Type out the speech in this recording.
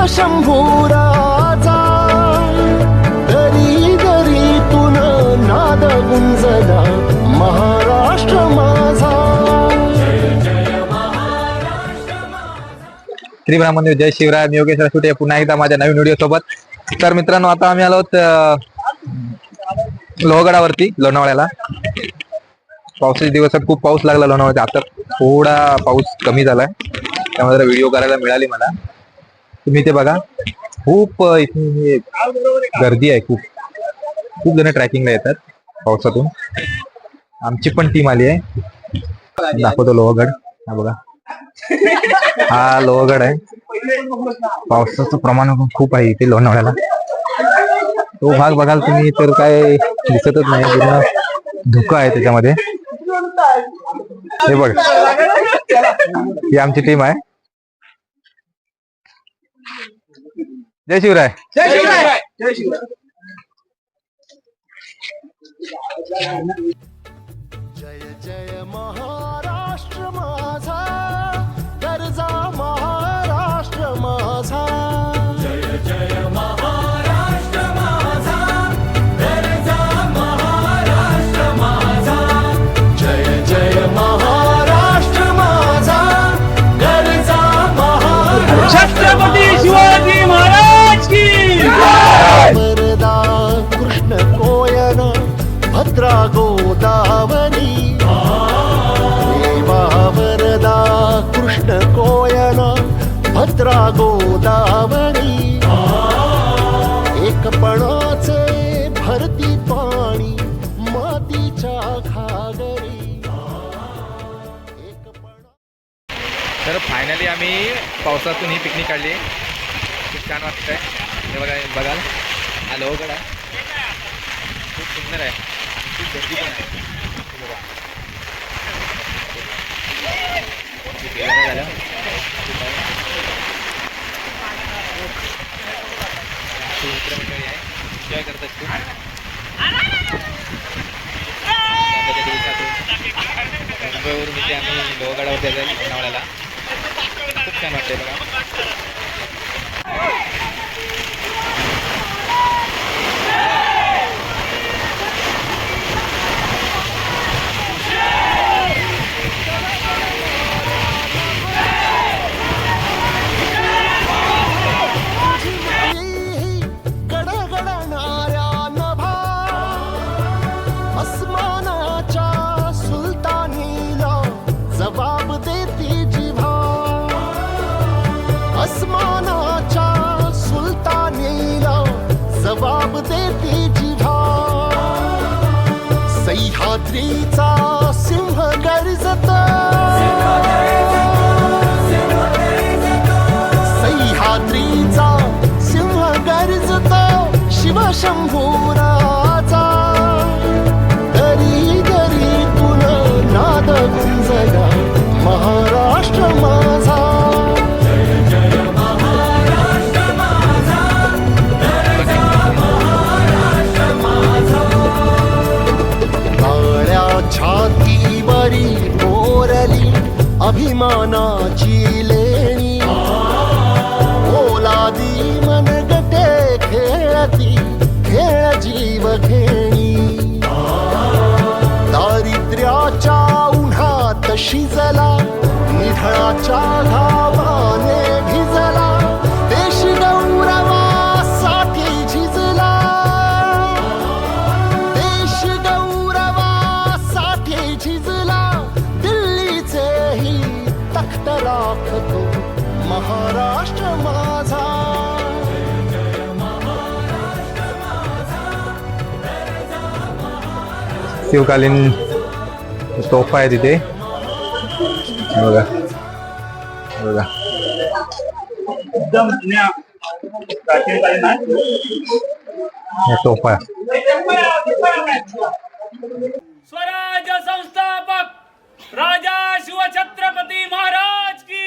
शिवशंभूराजा दरी दरीतून नाद गुंजला महाराष्ट्र माझा. श्री ब्राह्मण जय शिवराय. मी योगेश रासुटे पुन्हा एकदा माझ्या नवीन व्हिडिओ सोबत. तर मित्रांनो, आता आम्ही आलो लोहगडावरती लोणावळ्याला. पावसाच्या दिवसात खूप पाऊस लागला लोणावळ्यात. आता थोडा पाऊस कमी झालाय, त्यामुळे जरा व्हिडिओ करायला मिळाली मला. तुम्ही ते बघा, खूप इथे गर्दी आहे. खूप खूप जण ट्रॅकिंगला येतात पावसातून. आमची पण टीम आली आहे. दाखवतो लोहगड. हा बघा, हा लोहगड आहे. पावसाचं प्रमाण खूप आहे इथे लोणावळ्याला. तो भाग बघाल तुम्ही तर काय दिसतच नाही, पूर्ण धुकं आहे त्याच्यामध्ये. हे बघ, ही आमची टीम आहे. जय शिवराय. जय शिवराय. जय शिवराय. जय जय महाराष्ट्र माझा, गरजा महाराष्ट्र माझा. जय जय महाराष्ट्र माझा, गरजा महाराष्ट्र माझा. जय जय महाराष्ट्र माझा, गरजा महाराष्ट्र. छत्रपती शिवाजी महाराज की वरदा कृष्ण कोयन भद्रा गोदावरी. देवा वरदा कृष्ण कोयन भद्रा गोदावरी. एकपणाचे भरती पाणी मातीच्या घागरी. तर फायनली आम्ही पावसातून ही पिकनिक काढली. खूप छान वाटतंय. हे बघा, बघाल हा लोहगड आहे. खूप सुंदर आहे. खूप गर्दी पण आहे. हे बघा. जेवण झालं. मित्रमंडळी आहे, एन्जॉय करतात खूप. मुंबईवरून इथे आम्ही लोहगडावर जायचं लोणावळ्याला. खूप छान वाटतंय बघा. गडगडणाऱ्या नभा अस्मानाच्या सुलतानीला जबाब देती जिव्हा. अस्मानाच्या सुलतानीला जबाब देती जिव्हा. सह्याद्रीचा सिंह गर्जत, सह्याद्रीचा सिंह गर्जत शिवशंभूराजा. दरी दरीतून नाद गुंजला महाराष्ट्र माझा. काळ्या छातीवरी कोरली अभिमानाची लेणी. ओलादी मनगटे खेळती खेळ जीव घेणी. दारिद्र्याच्या उन्हात शिजला, निधळाच्या घावाने भिजला. देश गौरवासाठी झिजला, देश गौरवासाठी झिजला. दिल्लीचेही तख्त राखतो महाराष्ट्र माझा. शिवकालीन तोफा आहे तिथे. बघा बघा, एकदम जुन्या प्राचीनकालीन आहे. हे तोफा आहे. स्वराज्य संस्थापक राजा शिवछत्रपती महाराज की